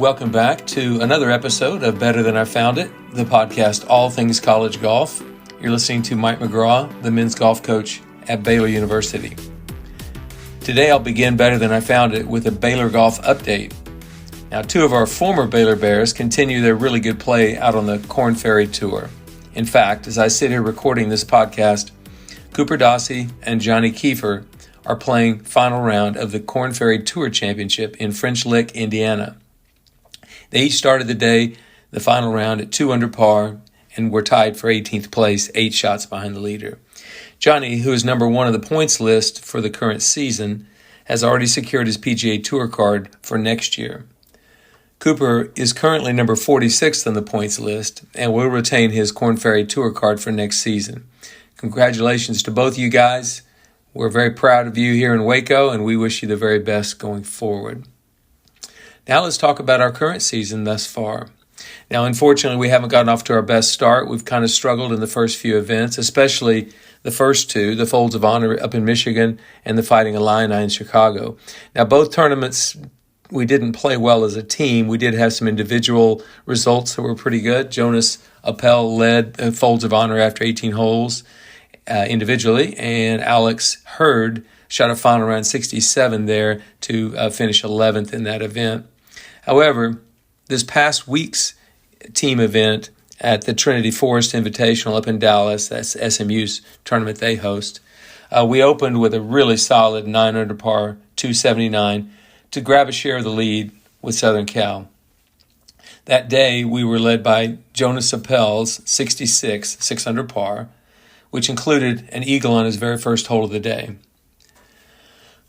Welcome back to another episode of Better Than I Found It, the podcast all things college golf. You're listening to Mike McGraw, the men's golf coach at Baylor University. Today I'll begin Better Than I Found It with a Baylor golf update. Now, two of our former Baylor Bears continue their really good play out on the Korn Ferry Tour. In fact, as I sit here recording this podcast, Cooper Dossie and Johnny Kiefer are playing final round of the Korn Ferry Tour Championship in French Lick, Indiana. They each started the final round at 2 under par, and were tied for 18th place, 8 shots behind the leader. Johnny, who is number 1 on the points list for the current season, has already secured his PGA Tour card for next year. Cooper is currently number 46 on the points list and will retain his Korn Ferry Tour card for next season. Congratulations to both you guys. We're very proud of you here in Waco, and we wish you the very best going forward. Now let's talk about our current season thus far. Now, unfortunately, we haven't gotten off to our best start. We've kind of struggled in the first few events, especially the first two, the Folds of Honor up in Michigan and the Fighting Illini in Chicago. Now, both tournaments, we didn't play well as a team. We did have some individual results that were pretty good. Jonas Appel led the Folds of Honor after 18 holes individually, and Alex Hurd shot a final round 67 there to finish 11th in that event. However, this past week's team event at the Trinity Forest Invitational up in Dallas, that's SMU's tournament they host, we opened with a really solid 9 under par, 279, to grab a share of the lead with Southern Cal. That day, we were led by Jonas Appel's 66, 6 under par, which included an eagle on his very first hole of the day.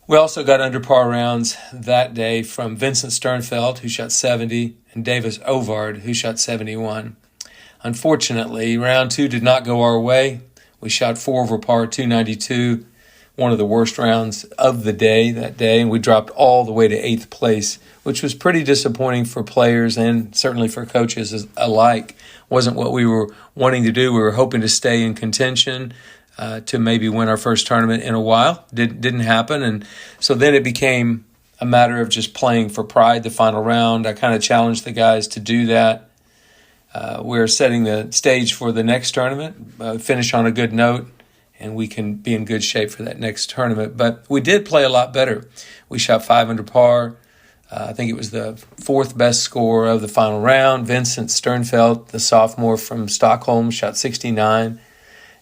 We also got under par rounds that day from Vincent Sternfeld, who shot 70, and Davis Ovard, who shot 71. Unfortunately, round 2 did not go our way. We shot 4 over par, 292, one of the worst rounds of the day that day, and we dropped all the way to 8th place, which was pretty disappointing for players and certainly for coaches alike. Wasn't what we were wanting to do. We were hoping to stay in contention to maybe win our first tournament in a while. Didn't happen, and so then it became a matter of just playing for pride the final round. I kind of challenged the guys to do that. We're setting the stage for the next tournament, finish on a good note, and we can be in good shape for that next tournament. But we did play a lot better. We shot 5 under par. I think it was the 4th best score of the final round. Vincent Sternfeld, the sophomore from Stockholm, shot 69.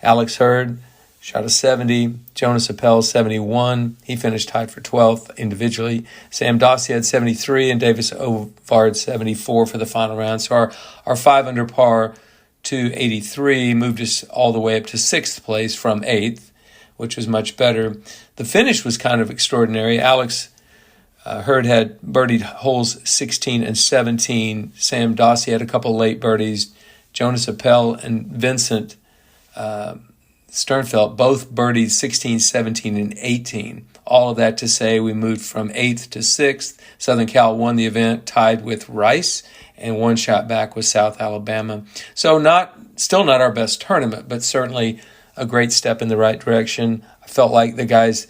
Alex Hurd shot a 70. Jonas Appel, 71. He finished tied for 12th individually. Sam Dossie had 73, and Davis Ovard 74 for the final round. So our 5 under par, 283 moved us all the way up to 6th place from 8th, which was much better. The finish was kind of extraordinary. Alex Hurd had birdied holes 16 and 17. Sam Dossie had a couple late birdies. Jonas Appel and Vincent Sternfeld both birdied 16, 17, and 18. All of that to say we moved from 8th to 6th. Southern Cal won the event, tied with Rice, and 1 shot back with South Alabama. So still not our best tournament, but certainly a great step in the right direction. I felt like the guys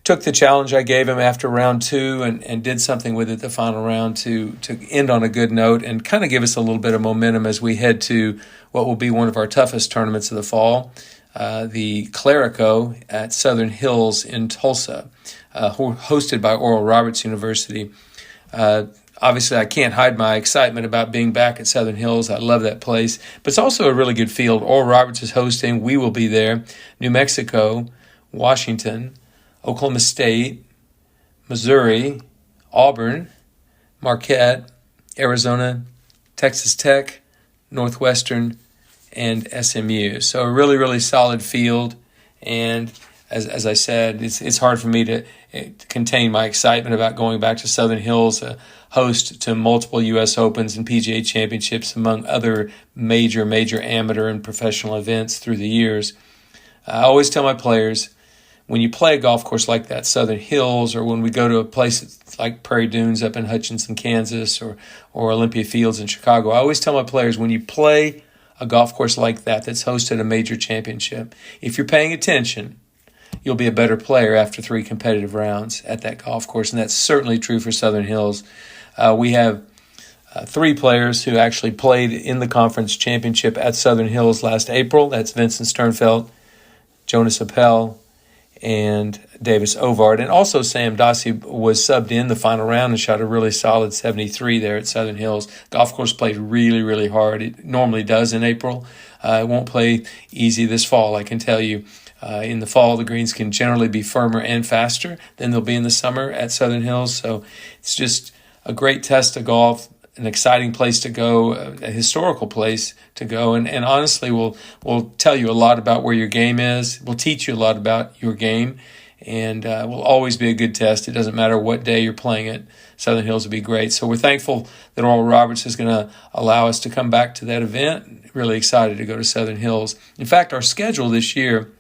took the challenge I gave him after round 2 and did something with it the final round to end on a good note and kind of give us a little bit of momentum as we head to what will be one of our toughest tournaments of the fall, the Clerico at Southern Hills in Tulsa, hosted by Oral Roberts University. Obviously, I can't hide my excitement about being back at Southern Hills. I love that place. But it's also a really good field. Oral Roberts is hosting. We will be there. New Mexico, Washington, Oklahoma State, Missouri, Auburn, Marquette, Arizona, Texas Tech, Northwestern, and SMU. So a really, really solid field. And as I said, it's hard for me to contain my excitement about going back to Southern Hills, a host to multiple U.S. Opens and PGA Championships, among other major amateur and professional events through the years. I always tell my players, when you play a golf course like that, Southern Hills, or when we go to a place like Prairie Dunes up in Hutchinson, Kansas, or Olympia Fields in Chicago, I always tell my players, when you play a golf course like that that's hosted a major championship, if you're paying attention, you'll be a better player after 3 competitive rounds at that golf course, and that's certainly true for Southern Hills. We have three players who actually played in the conference championship at Southern Hills last April. That's Vincent Sternfeld, Jonas Appel, and Davis Ovard. And also Sam Dossie was subbed in the final round and shot a really solid 73 there at Southern Hills. Golf course played really, really hard. It normally does in April. It won't play easy this fall, I can tell you. In the fall, the greens can generally be firmer and faster than they'll be in the summer at Southern Hills. So it's just a great test of golf, an exciting place to go, a historical place to go, and honestly will tell you a lot about where your game is, will teach you a lot about your game, and will always be a good test. It doesn't matter what day you're playing it. Southern Hills will be great. So we're thankful that Oral Roberts is going to allow us to come back to that event. Really excited to go to Southern Hills. In fact, our schedule this year,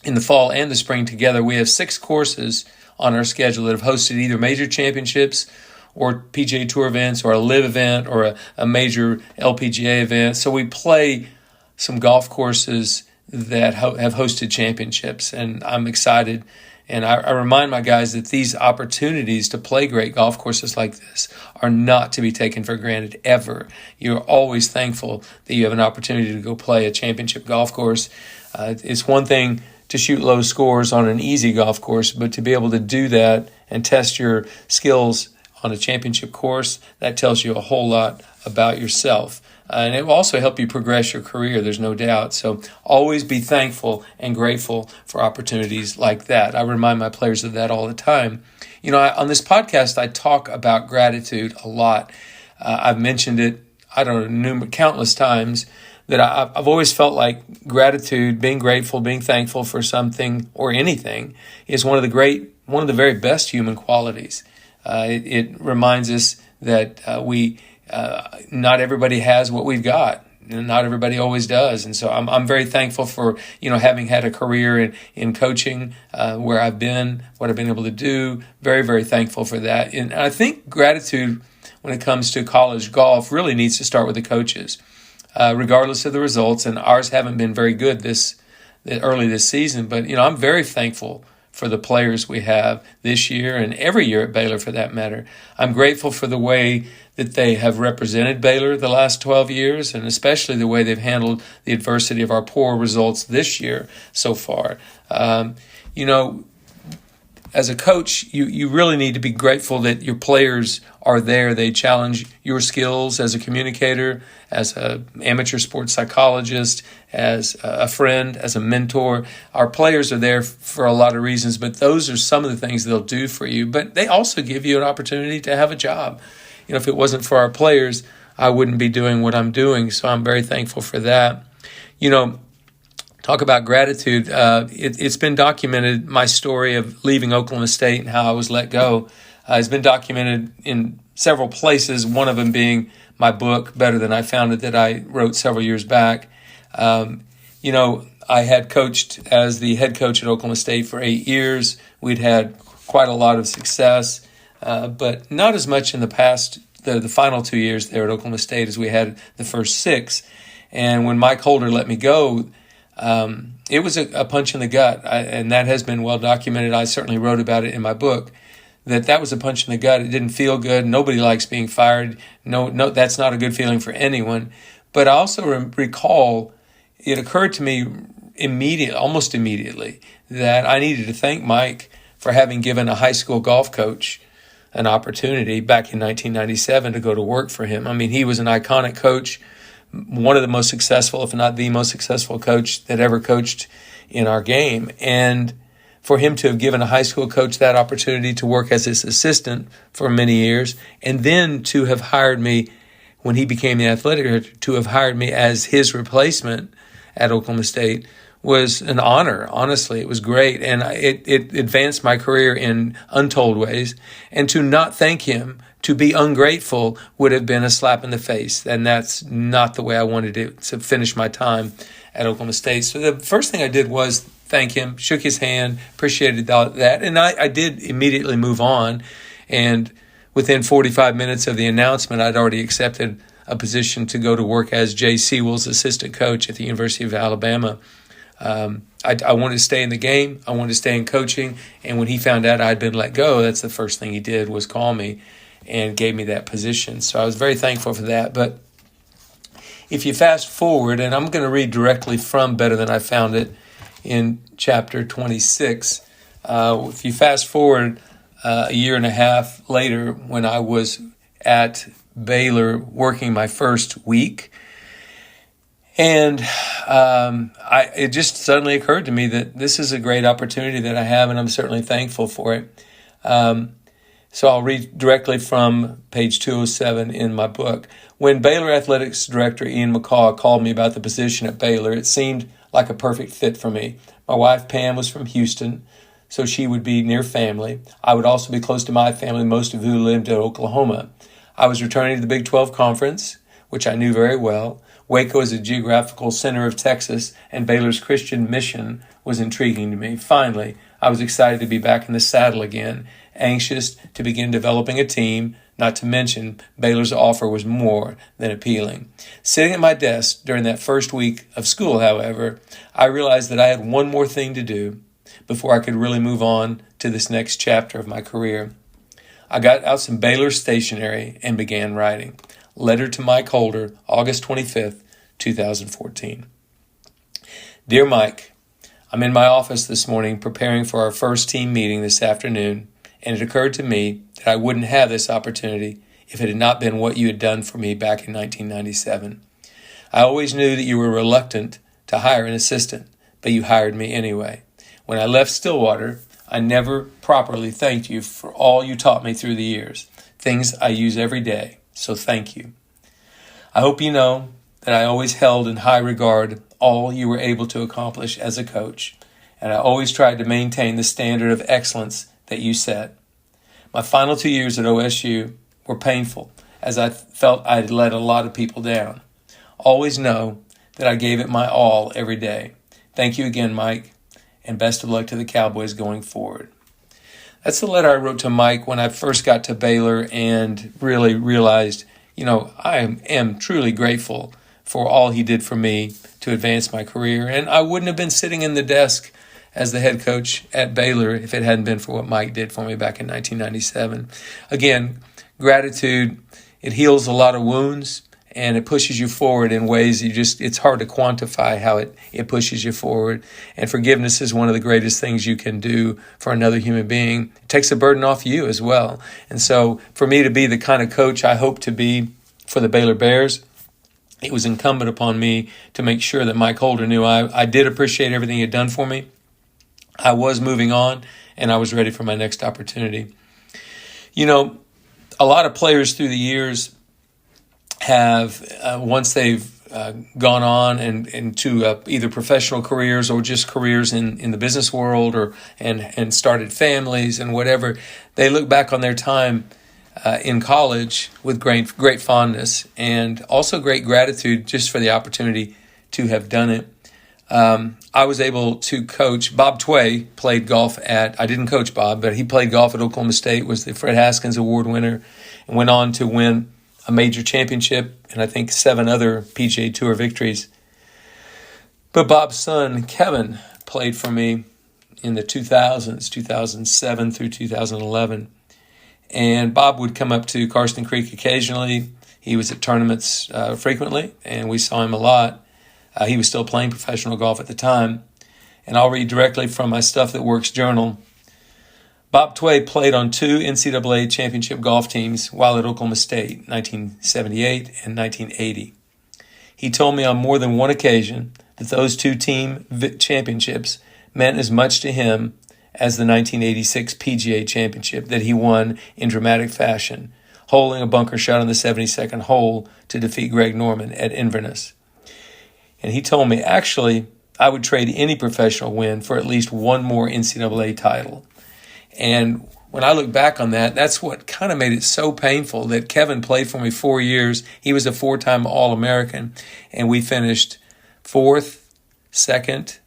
in the fall and the spring together, we have 6 courses on our schedule that have hosted either major championships or PGA Tour events or a live event or a major LPGA event. So we play some golf courses that have hosted championships, and I'm excited. And I remind my guys that these opportunities to play great golf courses like this are not to be taken for granted ever. You're always thankful that you have an opportunity to go play a championship golf course. It's one thing to shoot low scores on an easy golf course, but to be able to do that and test your skills on a championship course, that tells you a whole lot about yourself. And it will also help you progress your career, there's no doubt. So always be thankful and grateful for opportunities like that. I remind my players of that all the time. You know, on this podcast, I talk about gratitude a lot. I've mentioned it, I don't know, countless times, that I've always felt like gratitude, being grateful, being thankful for something or anything is one of the very best human qualities. It reminds us that not everybody has what we've got, and not everybody always does. And so I'm very thankful for, having had a career in coaching, where I've been, what I've been able to do. Very, very thankful for that. And I think gratitude when it comes to college golf really needs to start with the coaches, regardless of the results. And ours haven't been very good early this season, but I'm very thankful for the players we have this year and every year at Baylor for that matter. I'm grateful for the way that they have represented Baylor the last 12 years, and especially the way they've handled the adversity of our poor results this year so far. As a coach, you really need to be grateful that your players are there. They challenge your skills as a communicator, as an amateur sports psychologist, as a friend, as a mentor. Our players are there for a lot of reasons, but those are some of the things they'll do for you. But they also give you an opportunity to have a job. If it wasn't for our players, I wouldn't be doing what I'm doing. So I'm very thankful for that. Talk about gratitude. It's been documented, my story of leaving Oklahoma State and how I was let go. It's been documented in several places, one of them being my book, Better Than I Found It, that I wrote several years back. I had coached as the head coach at Oklahoma State for 8 years. We'd had quite a lot of success, but not as much in the past, the final 2 years there at Oklahoma State as we had the first 6. And when Mike Holder let me go, it was a punch in the gut, and that has been well documented. I certainly wrote about it in my book, that was a punch in the gut. It didn't feel good. Nobody likes being fired. No, that's not a good feeling for anyone. But I also recall it occurred to me almost immediately, that I needed to thank Mike for having given a high school golf coach an opportunity back in 1997 to go to work for him. I mean, he was an iconic coach, one of the most successful, if not the most successful coach that ever coached in our game. And for him to have given a high school coach that opportunity to work as his assistant for many years, and then to have hired me when he became the athletic director, to have hired me as his replacement at Oklahoma State, was an honor. Honestly, it was great. And it advanced my career in untold ways. And to not thank him, to be ungrateful, would have been a slap in the face. And that's not the way I wanted to finish my time at Oklahoma State. So the first thing I did was thank him, shook his hand, appreciated that. And I did immediately move on. And within 45 minutes of the announcement, I'd already accepted a position to go to work as Jay Sewell's assistant coach at the University of Alabama. I wanted to stay in the game. I wanted to stay in coaching. And when he found out I'd been let go, that's the first thing he did was call me. and gave me that position. So I was very thankful for that. But if you fast forward, and I'm going to read directly from Better Than I Found It in chapter 26. If you fast forward a year and a half later, when I was at Baylor working my first week, and it just suddenly occurred to me that this is a great opportunity that I have, and I'm certainly thankful for it. So I'll read directly from page 207 in my book. When Baylor Athletics Director Ian McGraw called me about the position at Baylor, it seemed like a perfect fit for me. My wife, Pam, was from Houston, so she would be near family. I would also be close to my family, most of who lived in Oklahoma. I was returning to the Big 12 Conference, which I knew very well. Waco is a geographical center of Texas, and Baylor's Christian mission was intriguing to me. Finally, I was excited to be back in the saddle again, anxious to begin developing a team, not to mention Baylor's offer was more than appealing. Sitting at my desk during that first week of school, however, I realized that I had one more thing to do before I could really move on to this next chapter of my career. I got out some Baylor stationery and began writing. Letter to Mike Holder, August 25th, 2014. Dear Mike, I'm in my office this morning preparing for our first team meeting this afternoon, and it occurred to me that I wouldn't have this opportunity if it had not been what you had done for me back in 1997. I always knew that you were reluctant to hire an assistant, but you hired me anyway. When I left Stillwater, I never properly thanked you for all you taught me through the years, things I use every day, so thank you. I hope you know that I always held in high regard all you were able to accomplish as a coach, and I always tried to maintain the standard of excellence that you set. My final 2 years at OSU were painful, as I felt I'd let a lot of people down. Always know that I gave it my all every day. Thank you again, Mike, and best of luck to the Cowboys going forward. That's the letter I wrote to Mike when I first got to Baylor and really realized, I am truly grateful for all he did for me to advance my career. And I wouldn't have been sitting in the desk as the head coach at Baylor if it hadn't been for what Mike did for me back in 1997. Again, gratitude, it heals a lot of wounds, and it pushes you forward in ways it's hard to quantify how it pushes you forward. And forgiveness is one of the greatest things you can do for another human being. It takes the burden off you as well. And so for me to be the kind of coach I hope to be for the Baylor Bears, it was incumbent upon me to make sure that Mike Holder knew I did appreciate everything he had done for me. I was moving on, and I was ready for my next opportunity. A lot of players through the years have, once they've gone on and into either professional careers or just careers in the business world and started families and whatever, they look back on their time in college with great fondness and also great gratitude just for the opportunity to have done it. I was able to coach. Bob Tway played golf I didn't coach Bob, but he played golf at Oklahoma State, was the Fred Haskins Award winner, and went on to win a major championship and I think 7 other PGA Tour victories. But Bob's son, Kevin, played for me in the 2000s, 2007 through 2011. And Bob would come up to Karsten Creek occasionally. He was at tournaments frequently, and we saw him a lot. He was still playing professional golf at the time. And I'll read directly from my Stuff That Works journal. Bob Tway played on 2 NCAA championship golf teams while at Oklahoma State, 1978 and 1980. He told me on more than one occasion that those 2 team championships meant as much to him as the 1986 PGA Championship that he won in dramatic fashion, holding a bunker shot on the 72nd hole to defeat Greg Norman at Inverness. And he told me, actually, I would trade any professional win for at least one more NCAA title. And when I look back on that, that's what kind of made it so painful that Kevin played for me 4 years. He was a 4-time All-American, and we finished 4th, 2nd,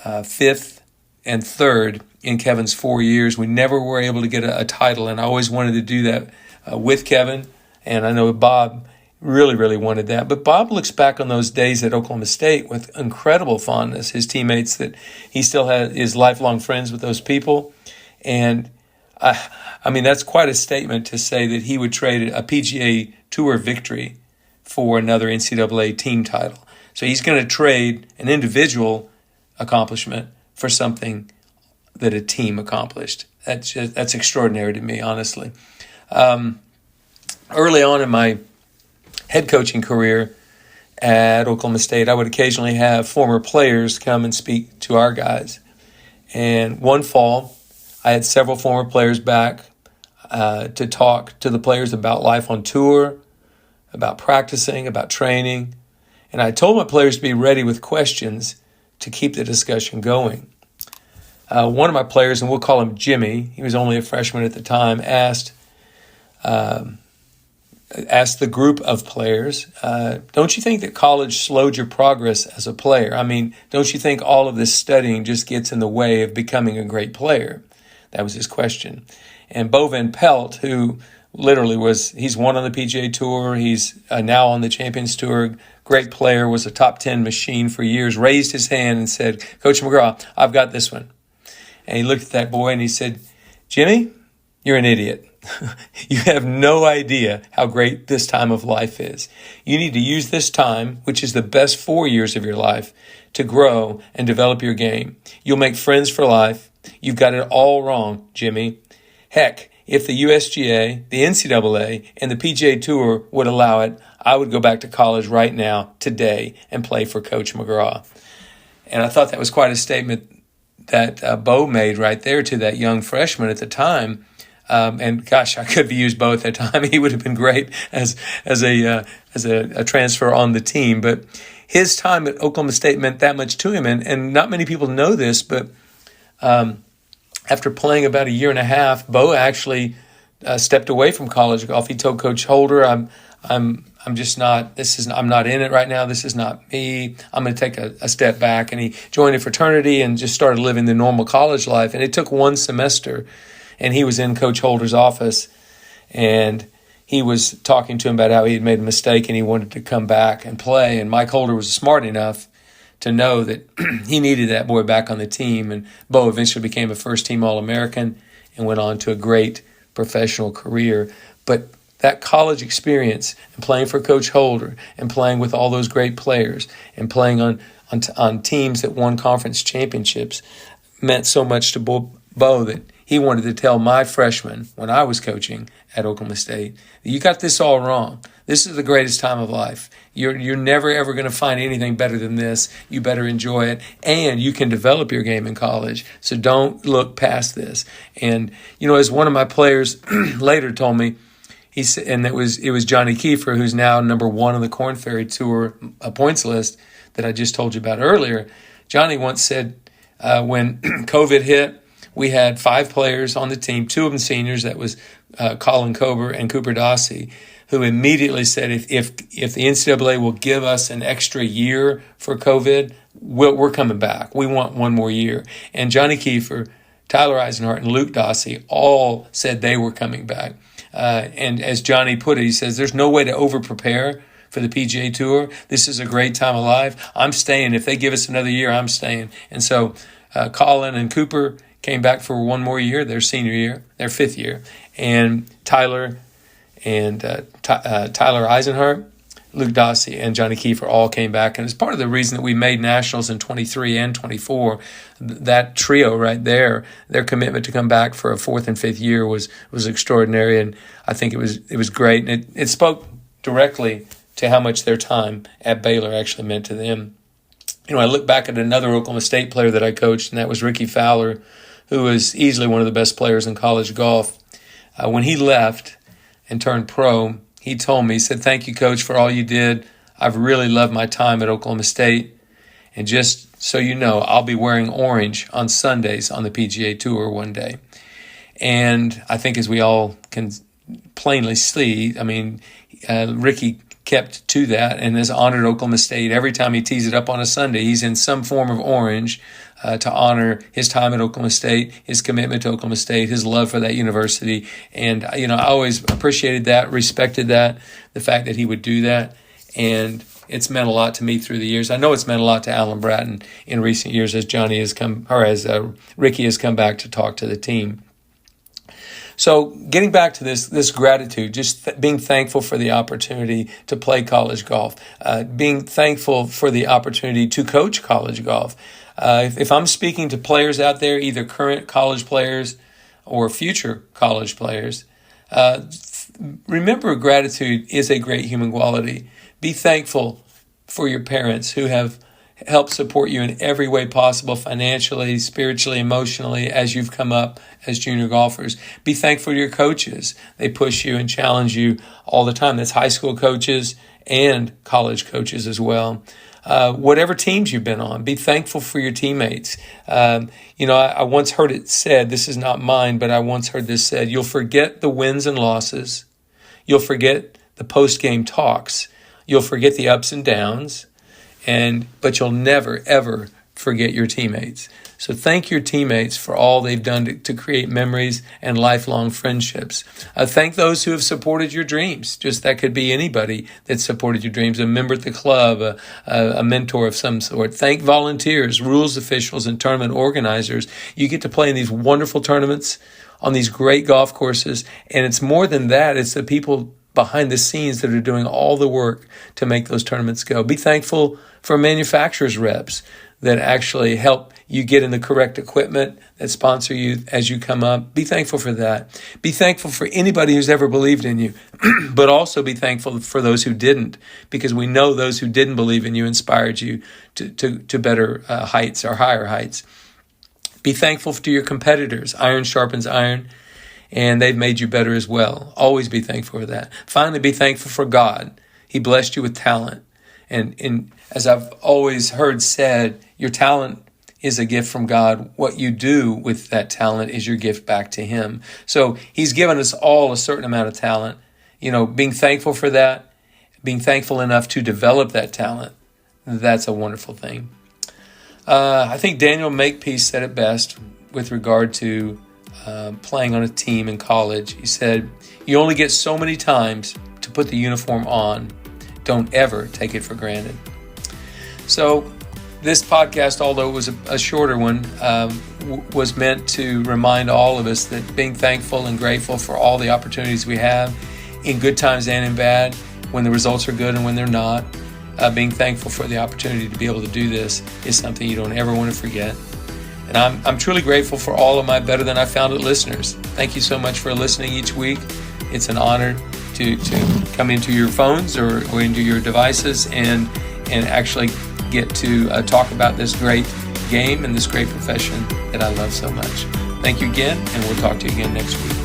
5th, and 3rd in Kevin's 4 years. We never were able to get a title, and I always wanted to do that with Kevin, and I know Bob really, really wanted that. But Bob looks back on those days at Oklahoma State with incredible fondness. His teammates that he still is lifelong friends with those people. And I mean, that's quite a statement to say that he would trade a PGA Tour victory for another NCAA team title. So he's going to trade an individual accomplishment for something that a team accomplished. That's extraordinary to me, honestly. Early on in my head coaching career at Oklahoma State, I would occasionally have former players come and speak to our guys. And one fall, I had several former players back to talk to the players about life on tour, about practicing, about training. And I told my players to be ready with questions to keep the discussion going. One of my players, and we'll call him Jimmy, he was only a freshman at the time, asked the group of players, don't you think that college slowed your progress as a player? I mean, don't you think all of this studying just gets in the way of becoming a great player? That was his question. And Bo Van Pelt, who literally he's won on the PGA Tour, he's now on the Champions Tour, great player, was a top 10 machine for years, raised his hand and said, Coach McGraw, I've got this one. And he looked at that boy and he said, Jimmy, you're an idiot. You have no idea how great this time of life is. You need to use this time, which is the best 4 years of your life, to grow and develop your game. You'll make friends for life. You've got it all wrong, Jimmy. Heck, if the USGA, the NCAA, and the PGA Tour would allow it, I would go back to college right now, today, and play for Coach McGraw. And I thought that was quite a statement that Bo made right there to that young freshman at the time. And gosh, I could have used Bo at that time. He would have been great as a transfer on the team. But his time at Oklahoma State meant that much to him. And not many people know this, but after playing about a year and a half, Bo actually stepped away from college golf. He told Coach Holder, I'm just not, I'm not in it right now. This is not me. I'm going to take a step back. And he joined a fraternity and just started living the normal college life. And it took one semester, and he was in Coach Holder's office, and he was talking to him about how he had made a mistake and he wanted to come back and play. And Mike Holder was smart enough to know that he needed that boy back on the team. And Bo eventually became a first-team All-American and went on to a great professional career. But that college experience and playing for Coach Holder and playing with all those great players and playing on teams that won conference championships meant so much to Bo that he wanted to tell my freshmen when I was coaching at Oklahoma State, you got this all wrong. This is the greatest time of life. You're never, ever going to find anything better than this. You better enjoy it, and you can develop your game in college, so don't look past this. And, as one of my players later told me, he said, and it was Johnny Kiefer, who's now number one on the Korn Ferry Tour points list that I just told you about earlier. Johnny once said when COVID hit, we had 5 players on the team, 2 of them seniors, that was Colin Kober and Cooper Dossie, who immediately said, if the NCAA will give us an extra year for COVID, we're coming back. We want one more year. And Johnny Kiefer, Tyler Eisenhart, and Luke Dossie all said they were coming back. And as Johnny put it, he says, there's no way to over-prepare for the PGA Tour. This is a great time of life. I'm staying. If they give us another year, I'm staying. And so Colin and Cooper came back for one more year, their senior year, their 5th year. And Tyler Eisenhart, Luke Dossie, and Johnny Kiefer all came back. And it's part of the reason that we made nationals in 23 and 24. That trio right there, their commitment to come back for a 4th and 5th year was extraordinary. And I think it was great. And it spoke directly to how much their time at Baylor actually meant to them. I look back at another Oklahoma State player that I coached, and that was Ricky Fowler, who was easily one of the best players in college golf. When he left and turned pro, he told me, he said, thank you, Coach, for all you did. I've really loved my time at Oklahoma State. And just so you know, I'll be wearing orange on Sundays on the PGA Tour one day. And I think as we all can plainly see, Ricky kept to that and has honored Oklahoma State. Every time he tees it up on a Sunday, he's in some form of orange to honor his time at Oklahoma State, his commitment to Oklahoma State, his love for that university. And, I always appreciated that, respected that, the fact that he would do that. And it's meant a lot to me through the years. I know it's meant a lot to Alan Bratton in recent years as Ricky has come back to talk to the team. So getting back to this gratitude, just being thankful for the opportunity to play college golf, being thankful for the opportunity to coach college golf. If I'm speaking to players out there, either current college players or future college players, remember gratitude is a great human quality. Be thankful for your parents who have helped support you in every way possible, financially, spiritually, emotionally, as you've come up as junior golfers. Be thankful to your coaches. They push you and challenge you all the time. That's high school coaches and college coaches as well. Whatever teams you've been on, be thankful for your teammates. I once heard it said, this is not mine, but I once heard this said, you'll forget the wins and losses. You'll forget the post-game talks. You'll forget the ups and downs. But you'll never, ever forget your teammates. So thank your teammates for all they've done to create memories and lifelong friendships. Thank those who have supported your dreams. Just that could be anybody that supported your dreams, a member at the club, a mentor of some sort. Thank volunteers, rules officials, and tournament organizers. You get to play in these wonderful tournaments on these great golf courses. And it's more than that. It's the people behind the scenes that are doing all the work to make those tournaments go. Be thankful for manufacturers' reps that actually help you get in the correct equipment, that sponsor you as you come up. Be thankful for that. Be thankful for anybody who's ever believed in you, but also be thankful for those who didn't, because we know those who didn't believe in you inspired you to better heights or higher heights. Be thankful to your competitors. Iron sharpens iron, and they've made you better as well. Always be thankful for that. Finally, be thankful for God. He blessed you with talent. And as I've always heard said, your talent is a gift from God. What you do with that talent is your gift back to Him. So He's given us all a certain amount of talent. Being thankful for that, being thankful enough to develop that talent, that's a wonderful thing. I think Daniel Makepeace said it best with regard to playing on a team in college. He said, you only get so many times to put the uniform on. Don't ever take it for granted. So this podcast, although it was a shorter one, was meant to remind all of us that being thankful and grateful for all the opportunities we have in good times and in bad, when the results are good and when they're not, being thankful for the opportunity to be able to do this is something you don't ever want to forget. And I'm truly grateful for all of my Better Than I Found It listeners. Thank you so much for listening each week. It's an honor to come into your phones or into your devices and actually get to talk about this great game and this great profession that I love so much. Thank you again, and we'll talk to you again next week.